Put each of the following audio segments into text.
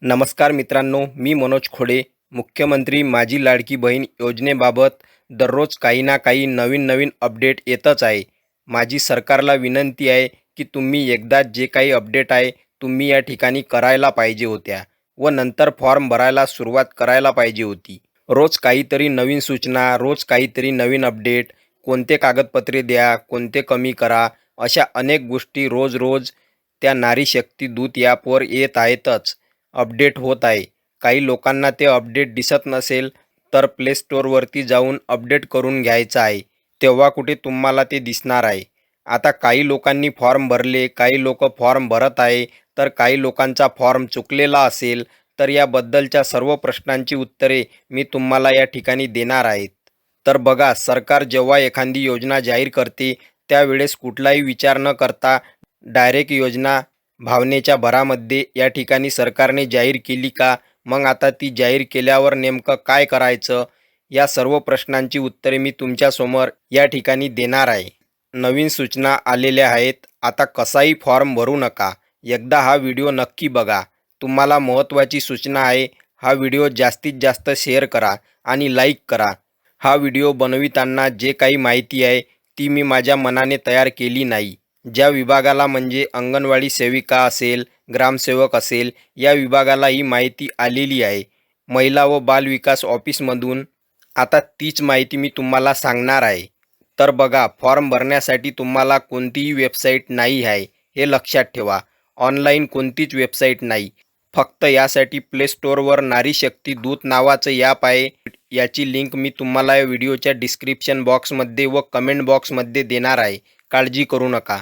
नमस्कार मित्रांनो, मी मनोज खोडे. मुख्यमंत्री माझी लाडकी बहीण योजनेबाबत दररोज काही ना काही नवीन अपडेट येतच आहे. माझी सरकारला विनंती आहे की तुम्ही एकदा जे काही अपडेट आहे तुम्ही या ठिकाणी करायला पाहिजे होत्या व नंतर फॉर्म भरायला सुरुवात करायला पाहिजे होती. रोज काहीतरी नवीन सूचना, रोज काहीतरी नवीन अपडेट, कोणते कागदपत्रे द्या, कोणते कमी करा, अशा अनेक गोष्टी रोज त्या नारी शक्ती दूत ॲपवर येत आहेतच. अपडेट होत आहे. काही लोकांना ते अपडेट दिसत नसेल तर प्ले स्टोअरवरती जाऊन अपडेट करून घ्यायचं आहे. तेव्हा कुठे तुम्हाला ते दिसणार आहे. आता काही लोकांनी फॉर्म भरले, काही लोक फॉर्म भरत आहे, तर काही लोकांचा फॉर्म चुकलेला असेल तर याबद्दलच्या सर्व प्रश्नांची उत्तरे मी तुम्हाला या ठिकाणी देणार आहेत. तर बघा, सरकार जेव्हा एखादी योजना जाहीर करते त्यावेळेस कुठलाही विचार न करता डायरेक्ट योजना भावनेच्या भरामध्ये या ठिकाणी सरकारने जाहीर केली का? मग आता ती जाहीर केल्यावर नेमकं काय करायचं? या सर्व प्रश्नांची उत्तरे मी तुमच्यासमोर या ठिकाणी देणार आहे. नवीन सूचना आलेल्या आहेत. आता कसाही फॉर्म भरू नका. एकदा हा व्हिडिओ नक्की बघा. तुम्हाला महत्त्वाची सूचना आहे. हा व्हिडिओ जास्तीत जास्त शेअर करा आणि लाईक करा. हा व्हिडिओ बनविताना जे काही माहिती आहे ती मी माझ्या मनाने तयार केली नाही. ज्या विभागाला म्हणजे अंगणवाडी सेविका असेल, ग्रामसेवक असेल, या विभागाला ही माहिती आलेली आहे महिला व बालविकास ऑफिसमधून. आता तीच माहिती मी तुम्हाला सांगणार आहे. तर बघा, फॉर्म भरण्यासाठी तुम्हाला कोणतीही वेबसाईट नाही आहे, हे लक्षात ठेवा. ऑनलाईन कोणतीच वेबसाईट नाही. फक्त यासाठी प्ले स्टोअरवर नारी शक्ती दूत नावाचं ॲप आहे. याची लिंक मी तुम्हाला या व्हिडिओच्या डिस्क्रिप्शन बॉक्समध्ये व कमेंट बॉक्समध्ये देणार आहे. काळजी करू नका.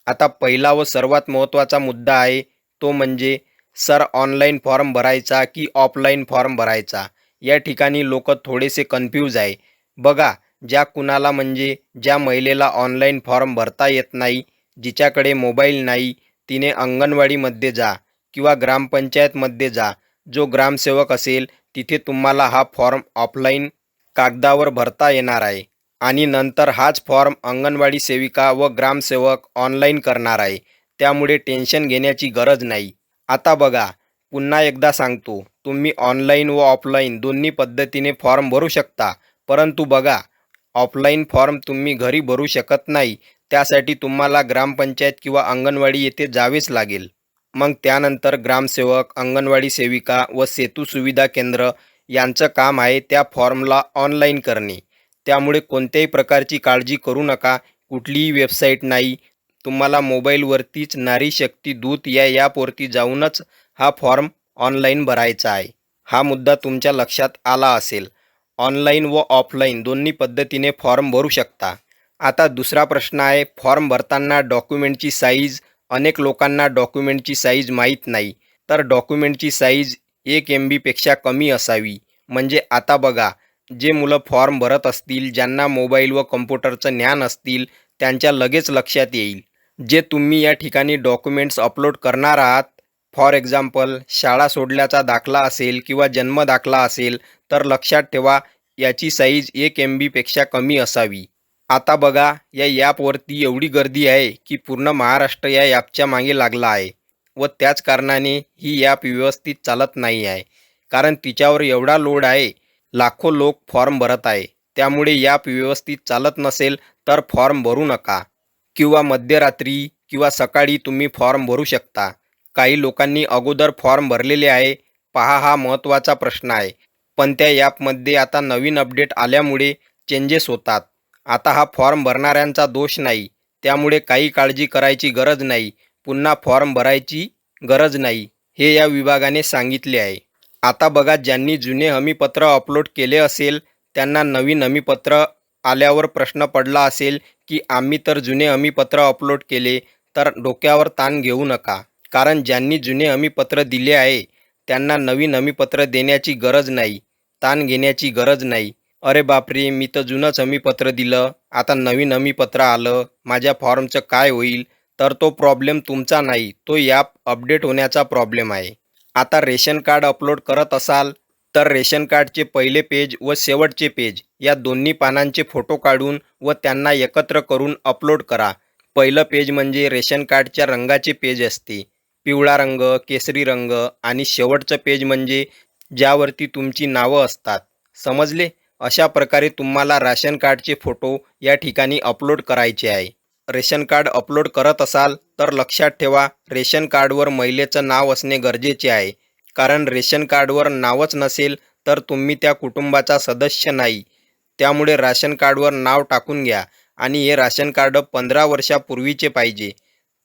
आता पहिला व सर्वात महत्त्वाचा मुद्दा आहे तो म्हणजे सर, ऑनलाईन फॉर्म भरायचा की ऑफलाईन फॉर्म भरायचा? या ठिकाणी लोक थोडेसे कन्फ्यूज आहे. बघा, ज्या महिलेला ऑनलाईन फॉर्म भरता येत नाही, जिच्याकडे मोबाईल नाही, तिने अंगणवाडीमध्ये जा किंवा ग्रामपंचायतमध्ये जा. जो ग्रामसेवक असेल तिथे तुम्हाला हा फॉर्म ऑफलाईन कागदावर भरता येणार आहे आणि नंतर हाच फॉर्म अंगणवाडी सेविका व ग्रामसेवक ऑनलाईन करणार आहे. त्यामुळे टेन्शन घेण्याची गरज नाही. आता बघा, पुन्हा एकदा सांगतो, तुम्ही ऑनलाईन व ऑफलाईन दोन्ही पद्धतीने फॉर्म भरू शकता. परंतु बघा, ऑफलाईन फॉर्म तुम्ही घरी भरू शकत नाही. त्यासाठी तुम्हाला ग्रामपंचायत किंवा अंगणवाडी येथे जावेच लागेल. मग त्यानंतर ग्रामसेवक, अंगणवाडी सेविका व सेतू सुविधा केंद्र यांचं काम आहे त्या फॉर्मला ऑनलाईन करणे. त्यामुळे कोणत्याही प्रकारची काळजी करू नका. कुठलीही वेबसाईट नाही. तुम्हाला मोबाईलवरतीच नारी शक्ती दूत या ॲपवरती जाऊनच हा फॉर्म ऑनलाईन भरायचा आहे. हा मुद्दा तुमच्या लक्षात आला असेल. ऑनलाईन व ऑफलाईन दोन्ही पद्धतीने फॉर्म भरू शकता. आता दुसरा प्रश्न आहे फॉर्म भरताना डॉक्युमेंटची साईज. अनेक लोकांना डॉक्युमेंटची साईज माहीत नाही. तर डॉक्युमेंटची साईज 1 MB पेक्षा कमी असावी. म्हणजे आता बघा, जे मुलं फॉर्म भरत असतील, ज्यांना मोबाईल व कम्प्युटरचं ज्ञान असतील, त्यांच्या लगेच लक्षात येईल. जे तुम्ही या ठिकाणी डॉक्युमेंट्स अपलोड करणार आहात, फॉर एक्झाम्पल शाळा सोडल्याचा दाखला असेल किंवा जन्म दाखला असेल, तर लक्षात ठेवा याची साईज 1 MB पेक्षा कमी असावी. आता बघा, या ॲपवरती एवढी गर्दी आहे की पूर्ण महाराष्ट्र या ॲपच्या मागे लागला आहे व त्याच कारणाने ही ॲप व्यवस्थित चालत नाही आहे. कारण तिच्यावर एवढा लोड आहे, लाखो लोक फॉर्म भरत आहे. त्यामुळे ॲप व्यवस्थित चालत नसेल तर फॉर्म भरू नका किंवा मध्यरात्री किंवा सकाळी तुम्ही फॉर्म भरू शकता. काही लोकांनी अगोदर फॉर्म भरलेले आहे. पहा, हा महत्त्वाचा प्रश्न आहे. पण त्या ॲपमध्ये आता नवीन अपडेट आल्यामुळे चेंजेस होतात. आता हा फॉर्म भरणाऱ्यांचा दोष नाही. त्यामुळे काही काळजी करायची गरज नाही. पुन्हा फॉर्म भरायची गरज नाही, हे या विभागाने सांगितले आहे. आता बघा, ज्यांनी जुने हमीपत्र अपलोड केले असेल त्यांना नवीन हमीपत्र आल्यावर प्रश्न पडला असेल की आम्ही तर जुने हमीपत्र अपलोड केले. तर डोक्यावर ताण घेऊ नका. कारण ज्यांनी जुने हमीपत्र दिले आहे त्यांना नवीन हमीपत्र देण्याची गरज नाही. ताण घेण्याची गरज नाही. अरे बापरे, मी तर जुनंच हमीपत्र दिलं, आता नवीन हमीपत्र आलं, माझ्या फॉर्मचं काय होईल? तर तो प्रॉब्लेम तुमचा नाही, तो ॲप अपडेट होण्याचा प्रॉब्लेम आहे. आता रेशन कार्ड अपलोड करत असाल तर रेशन कार्डचे पहिले पेज व शेवटचे पेज या दोन्ही पानांचे फोटो काढून व त्यांना एकत्र करून अपलोड करा. पहिलं पेज म्हणजे रेशन कार्डच्या रंगाचे पेज असते. पिवळा रंग, केसरी रंग आणि शेवटचं पेज म्हणजे ज्यावरती तुमची नावं असतात. समजले? अशा प्रकारे तुम्हाला राशन कार्डचे फोटो या ठिकाणी अपलोड करायचे आहे. रेशन कार्ड अपलोड करत असाल तर लक्षात ठेवा, रेशन कार्डवर महिलेचं नाव असणे गरजेचे आहे. कारण रेशन कार्डवर नावच नसेल तर तुम्ही त्या कुटुंबाचा सदस्य नाही. त्यामुळे राशन कार्डवर नाव टाकून घ्या आणि हे राशन कार्ड 15 वर्षापूर्वीचे पाहिजे.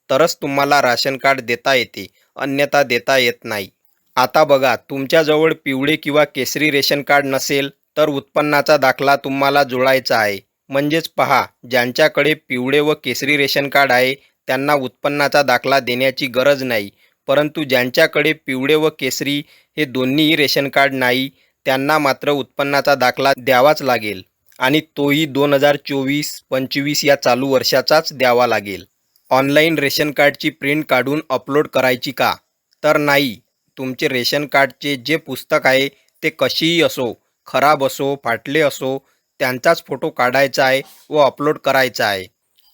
तरच तुम्हाला राशन कार्ड देता येते, अन्यथा देता येत नाही. आता बघा, तुमच्याजवळ पिवळे किंवा केसरी रेशन कार्ड नसेल तर उत्पन्नाचा दाखला तुम्हाला जोडायचा आहे. म्हणजेच पहा, ज्यांच्याकडे पिवळे व केसरी रेशन कार्ड आहे त्यांना उत्पन्नाचा दाखला देण्याची गरज नाही. परंतु ज्यांच्याकडे पिवळे व केसरी हे दोन्हीही रेशन कार्ड नाही त्यांना मात्र उत्पन्नाचा दाखला द्यावाच लागेल आणि तोही 2024-25 या चालू वर्षाचाच द्यावा लागेल. ऑनलाईन रेशन कार्डची प्रिंट काढून अपलोड करायची का? तर नाही. तुमचे रेशन कार्डचे जे पुस्तक आहे ते कशीही असो, खराब असो, फाटले असो, त्यांचाच फोटो काढायचा आहे व अपलोड करायचा आहे.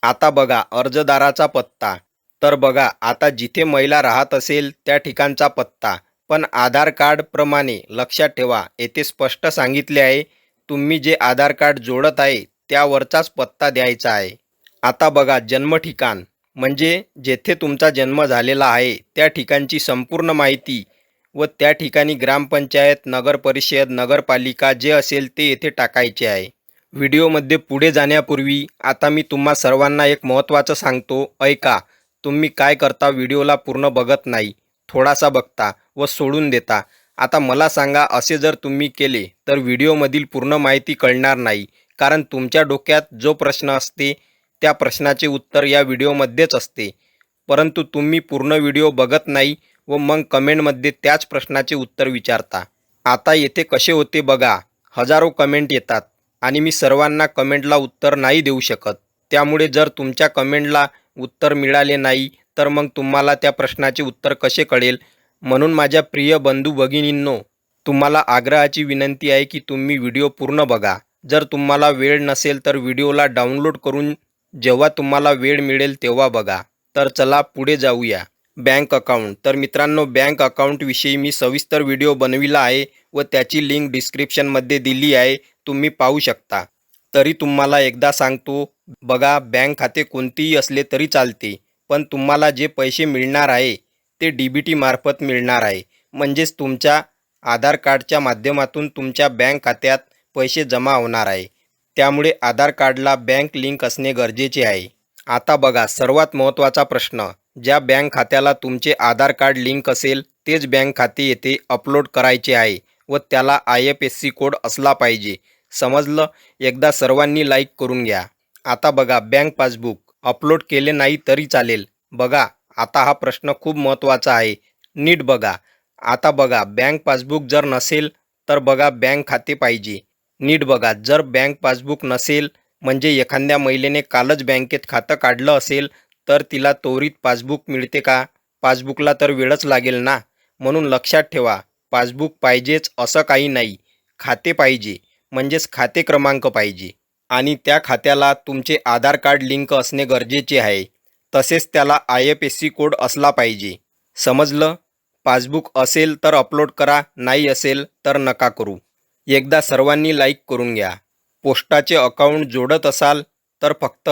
आता बघा, अर्जदाराचा पत्ता. तर बघा, आता जिथे महिला राहत असेल त्या ठिकाणचा पत्ता. पण आधार कार्डप्रमाणे लक्षात ठेवा, येथे स्पष्ट सांगितले आहे, तुम्ही जे आधार कार्ड जोडत आहे त्यावरचाच पत्ता द्यायचा आहे. आता बघा, जन्म ठिकाण म्हणजे जेथे तुमचा जन्म झालेला आहे त्या ठिकाणची संपूर्ण माहिती व त्या ठिकाणी ग्रामपंचायत, नगरपरिषद, नगरपालिका जे असेल ते येथे टाकायचे आहे. व्हिडिओमध्ये पुढे जाण्यापूर्वी आता मी तुम्हा सर्वांना एक महत्त्वाचं सांगतो, ऐका. तुम्ही काय करता, व्हिडिओला पूर्ण बघत नाही, थोडासा बघता व सोडून देता. आता मला सांगा, असे जर तुम्ही केले तर व्हिडिओमधील पूर्ण माहिती कळणार नाही. कारण तुमच्या डोक्यात जो प्रश्न असते त्या प्रश्नाचे उत्तर या व्हिडिओमध्येच असते. परंतु तुम्ही पूर्ण व्हिडिओ बघत नाही व मग कमेंटमध्ये त्याच प्रश्नाचे उत्तर विचारता. आता येथे कसे होते बघा, हजारो कमेंट येतात आणि मी सर्वांना कमेंटला उत्तर नाही देऊ शकत. त्यामुळे जर तुमच्या कमेंटला उत्तर मिळाले नाही तर मग तुम्हाला त्या प्रश्नाचे उत्तर कसे कळेल? म्हणून माझ्या प्रिय बंधू भगिनींनो, तुम्हाला आग्रहाची विनंती आहे की तुम्ही व्हिडिओ पूर्ण बघा. जर तुम्हाला वेळ नसेल तर व्हिडिओला डाउनलोड करून जेव्हा तुम्हाला वेळ मिळेल तेव्हा बघा. तर चला पुढे जाऊया. Bank account. तर मित्रांनो, बँक अकाउंटविषयी मी सविस्तर व्हिडिओ बनविला आहे व त्याची लिंक डिस्क्रिप्शनमध्ये दिली आहे, तुम्ही पाहू शकता. तरी तुम्हाला एकदा सांगतो, बघा, बँक खाते कोणतेही असले तरी चालते, पण तुम्हाला जे पैसे मिळणार आहे ते DBT मार्फत मिळणार आहे. म्हणजेच तुमच्या आधार कार्डच्या माध्यमातून तुमच्या बँक खात्यात पैसे जमा होणार आहे. त्यामुळे आधार कार्डला बँक लिंक असणे गरजेचे आहे. आता बघा, सर्वात महत्त्वाचा प्रश्न, ज्या बँक खात्याला तुमचे आधार कार्ड लिंक असेल तेच बँक खाते येथे अपलोड करायचे आहे व त्याला IFSC कोड असला पाहिजे. समजलं? एकदा सर्वांनी लाईक करून घ्या. आता बघा, बँक पासबुक अपलोड केले नाही तरी चालेल. बघा, आता हा प्रश्न खूप महत्त्वाचा आहे, नीट बघा. आता बघा, बँक पासबुक जर नसेल तर बघा, बँक खाते पाहिजे. नीट बघा, जर बँक पासबुक नसेल म्हणजे एखाद्या महिलेने कालच बँकेत खातं काढलं असेल तर तिला त्वरित पासबुक मिळते का? पासबुकला तर वेळच लागेल ना. म्हणून लक्षात ठेवा, पासबुक पाहिजेच असं काही नाही. खाते पाहिजे, म्हणजेच खाते क्रमांक पाहिजे आणि त्या खात्याला तुमचे आधार कार्ड लिंक असणे गरजेचे आहे. तसेच त्याला IFSC कोड असला पाहिजे. समजलं? पासबुक असेल तर अपलोड करा, नाही असेल तर नका करू. एकदा सर्वांनी लाईक करून घ्या. पोस्टाचे अकाउंट जोडत असाल तर फक्त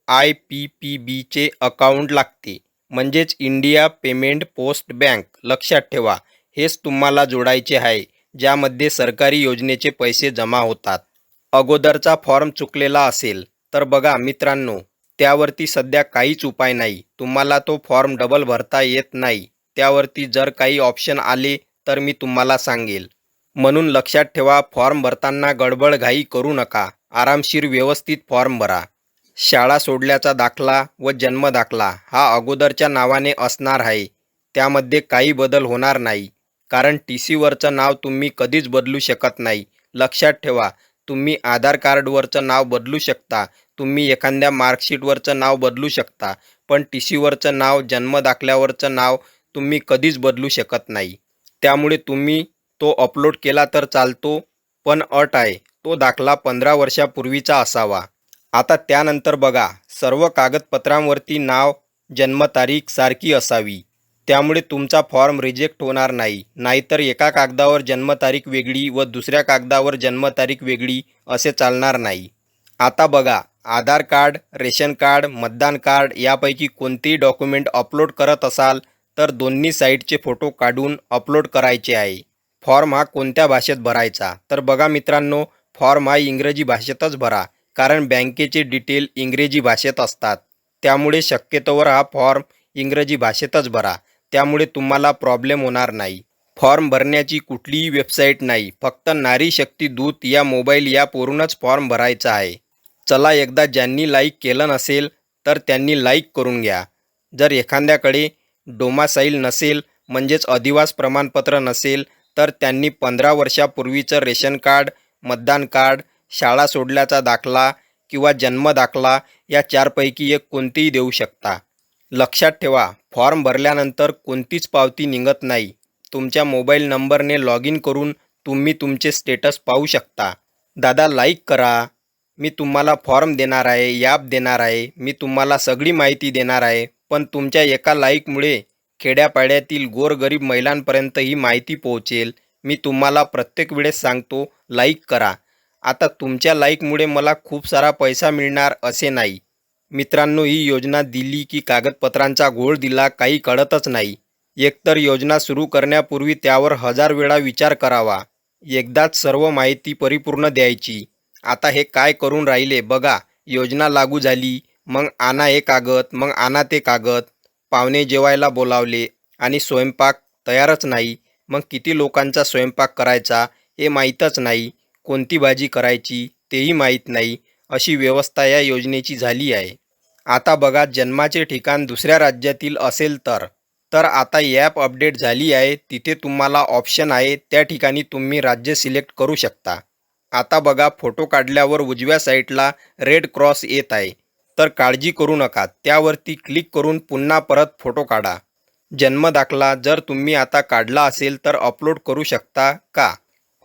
IPPBचे अकाउंट लागते, म्हणजेच इंडिया पेमेंट पोस्ट बँक. लक्षात ठेवा, हेच तुम्हाला जोडायचे आहे, ज्यामध्ये सरकारी योजनेचे पैसे जमा होतात. अगोदरचा फॉर्म चुकलेला असेल तर बघा मित्रांनो, त्यावरती सध्या काहीच उपाय नाही. तुम्हाला तो फॉर्म डबल भरता येत नाही. त्यावरती जर काही ऑप्शन आले तर मी तुम्हाला सांगेल. म्हणून लक्षात ठेवा, फॉर्म भरताना गडबडघाई करू नका. आरामशीर व्यवस्थित फॉर्म भरा. शाळा सोडल्याचा दाखला व जन्म दाखला हा अगोदरच्या नावाने असणार आहे. त्यामध्ये काही बदल होणार नाही. कारण TCवरचं नाव तुम्ही कधीच बदलू शकत नाही. लक्षात ठेवा, तुम्ही आधार कार्डवरचं नाव बदलू शकता, तुम्ही एखाद्या मार्कशीटवरचं नाव बदलू शकता, पण TCवरचं नाव, जन्मदाखल्यावरचं नाव तुम्ही कधीच बदलू शकत नाही. त्यामुळे तुम्ही तो अपलोड केला तर चालतो, पण अट आहे, तो दाखला 15 वर्षापूर्वीचा असावा. आता त्यानंतर बघा, सर्व कागदपत्रांवरती नाव, जन्मतारीख सारखी असावी. त्यामुळे तुमचा फॉर्म रिजेक्ट होणार नाही. नाहीतर एका कागदावर जन्मतारीख वेगळी व दुसऱ्या कागदावर जन्मतारीख वेगळी असे चालणार नाही. आता बघा, आधार कार्ड, रेशन कार्ड, मतदान कार्ड यापैकी कोणतेही डॉक्युमेंट अपलोड करत असाल तर दोन्ही साईडचे फोटो काढून अपलोड करायचे आहे. फॉर्म हा कोणत्या भाषेत भरायचा? तर बघा मित्रांनो, फॉर्म हा इंग्रजी भाषेतच भरा, कारण बँकेचे डिटेल इंग्रजी भाषेत असतात. त्यामुळे शक्यतोवर हा फॉर्म इंग्रजी भाषेतच भरा. त्यामुळे तुम्हाला प्रॉब्लेम होणार नाही. फॉर्म भरण्याची कुठलीही वेबसाईट नाही, फक्त नारी शक्ती दूत या मोबाईल ॲपवरूनच फॉर्म भरायचा आहे. चला, एकदा ज्यांनी लाईक केलं नसेल तर त्यांनी लाईक करून घ्या. जर एखाद्याकडे डोमासाईल नसेल म्हणजेच अधिवास प्रमाणपत्र नसेल तर त्यांनी 15 वर्षापूर्वीचं रेशन कार्ड, मतदान कार्ड, शाळा सोडल्याचा दाखला किंवा जन्म दाखला या चारपैकी एक कोणतीही देऊ शकता. लक्षात ठेवा, फॉर्म भरल्यानंतर कोणतीच पावती निघत नाही. तुमच्या मोबाईल नंबरने लॉग इन करून तुम्ही तुमचे स्टेटस पाहू शकता. दादा लाईक करा, मी तुम्हाला फॉर्म देणार आहे, ॲप देणार आहे, मी तुम्हाला सगळी माहिती देणार आहे. पण तुमच्या एका लाईकमुळे खेड्यापाड्यातील गोरगरीब महिलांपर्यंत ही माहिती पोहोचेल. मी तुम्हाला प्रत्येक वेळेस सांगतो, लाईक करा. आता तुमच्या लाईकमुळे मला खूप सारा पैसा मिळणार असे नाही. मित्रांनो, ही योजना दिली की कागदपत्रांचा घोळ दिला काही कळतच नाही. एकतर योजना सुरू करण्यापूर्वी त्यावर 1000 वेळा विचार करावा. एकदाच सर्व माहिती परिपूर्ण द्यायची. आता हे काय करून राहिले बघा, योजना लागू झाली, मग आणा हे कागद, मग आणा ते कागद. पाहुणे जेवायला बोलावले आणि स्वयंपाक तयारच नाही. मग किती लोकांचा स्वयंपाक करायचा हे माहीतच नाही. कोणती भाजी करायची तेही माहीत नाही. अशी व्यवस्था या योजनेची झाली आहे. आता बघा, जन्माचे ठिकाण दुसऱ्या राज्यातील असेल तर आता ॲप अपडेट झाली आहे. तिथे तुम्हाला ऑप्शन आहे, त्या ठिकाणी तुम्ही राज्य सिलेक्ट करू शकता. आता बघा, फोटो काढल्यावर उजव्या साईडला रेड क्रॉस येत आहे. तर काळजी करू नका, त्यावरती क्लिक करून पुन्हा परत फोटो काढा. जन्म दाखला जर तुम्ही आता काढला असेल तर अपलोड करू शकता का?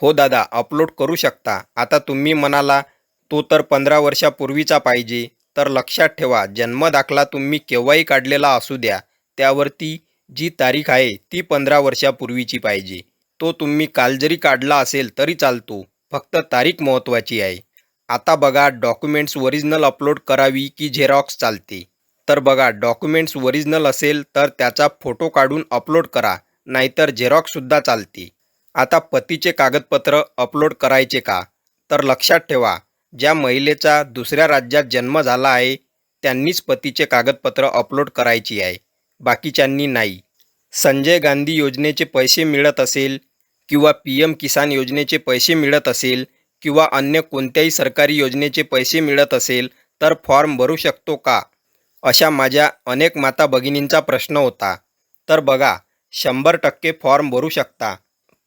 हो दादा, अपलोड करू शकता. आता तुम्ही म्हणाला तो तर 15 वर्षापूर्वीचा पाहिजे. तर लक्षात ठेवा, जन्म दाखला तुम्ही केव्हाही काढलेला असू द्या, त्यावरती जी तारीख आहे ती 15 वर्षापूर्वीची पाहिजे. तो तुम्ही काल जरी काढला असेल तरी चालतो, फक्त तारीख महत्त्वाची आहे. आता बघा, डॉक्युमेंट्स ओरिजिनल अपलोड करावी की झेरॉक्स चालते? तर बघा, डॉक्युमेंट्स ओरिजिनल असेल तर त्याचा फोटो काढून अपलोड करा, नाहीतर झेरॉक्ससुद्धा चालते. आता पतीचे कागदपत्र अपलोड करायचे का? तर लक्षात ठेवा, ज्या महिलेचा दुसऱ्या राज्यात जन्म झाला आहे त्यांनीच पतीचे कागदपत्र अपलोड करायची आहे, बाकीच्यांनी नाही. संजय गांधी योजनेचे पैसे मिळत असेल किंवा PM किसान योजनेचे पैसे मिळत असेल किंवा अन्य कोणत्याही सरकारी योजनेचे पैसे मिळत असेल तर फॉर्म भरू शकतो का? अशा माझ्या अनेक माता भगिनींचा प्रश्न होता. तर बघा, 100% फॉर्म भरू शकता.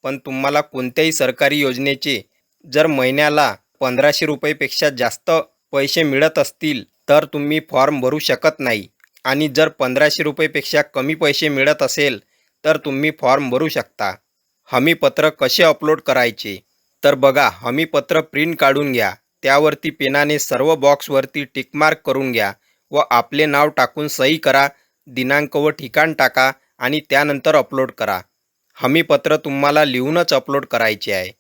पण तुम्हाला कोणत्याही सरकारी योजनेचे जर महिन्याला 1500 रुपयेपेक्षा जास्त पैसे मिळत असतील तर तुम्ही फॉर्म भरू शकत नाही. आणि जर 1500 रुपयेपेक्षा कमी पैसे मिळत असेल तर तुम्ही फॉर्म भरू शकता. हमीपत्र कसे अपलोड करायचे? तर बघा, हमीपत्र प्रिंट काढून घ्या. त्यावरती पेनाने सर्व बॉक्सवरती टिकमार्क करून घ्या व आपले नाव टाकून सही करा, दिनांक व ठिकाण टाका आणि त्यानंतर अपलोड करा. हमीपत्र तुम्हाला लिहूनच अपलोड करायचे आहे.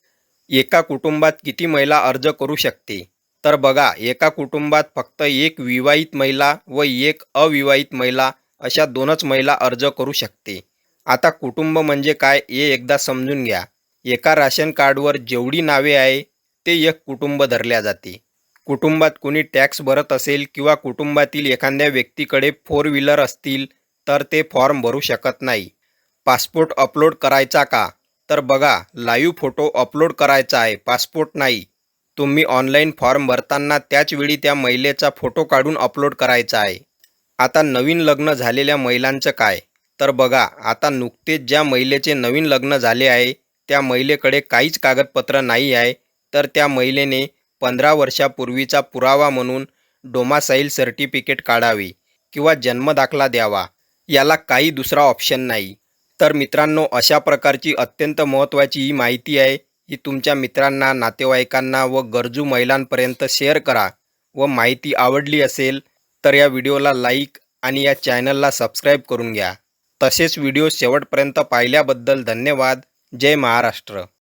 एका कुटुंबात किती महिला अर्ज करू शकते? तर बघा, एका कुटुंबात फक्त एक विवाहित महिला व एक अविवाहित महिला अशा 2च महिला अर्ज करू शकते. आता कुटुंब म्हणजे काय हे एकदा समजून घ्या. एका राशन कार्डवर जेवढी नावे आहे ते एक कुटुंब धरल्या जाते. कुटुंबात कोणी टॅक्स भरत असेल किंवा कुटुंबातील एखाद्या व्यक्तीकडे 4 व्हीलर असतील तर ते फॉर्म भरू शकत नाही. पासपोर्ट अपलोड करायचा का? तर बघा, लाईव्ह फोटो अपलोड करायचा आहे, पासपोर्ट नाही. तुम्ही ऑनलाईन फॉर्म भरताना त्याच वेळी त्या महिलेचा फोटो काढून अपलोड करायचा आहे. आता नवीन लग्न झालेल्या महिलांचं काय? तर बघा, आता नुकतेच ज्या महिलेचे नवीन लग्न झाले आहे त्या महिलेकडे काहीच कागदपत्र नाही आहे तर त्या महिलेने 15 वर्षापूर्वीचा पुरावा म्हणून डोमासाईल सर्टिफिकेट काढावे किंवा जन्मदाखला द्यावा. याला काही दुसरा ऑप्शन नाही. तर मित्रांनो, अशा प्रकारची अत्यंत महत्त्वाची ही माहिती आहे. ही तुमच्या मित्रांना, नातेवाईकांना व गरजू महिलांपर्यंत शेअर करा. व माहिती आवडली असेल तर या व्हिडिओला लाईक आणि या चॅनलला सबस्क्राईब करून घ्या. तसेच व्हिडिओ शेवटपर्यंत पाहिल्याबद्दल धन्यवाद. जय महाराष्ट्र.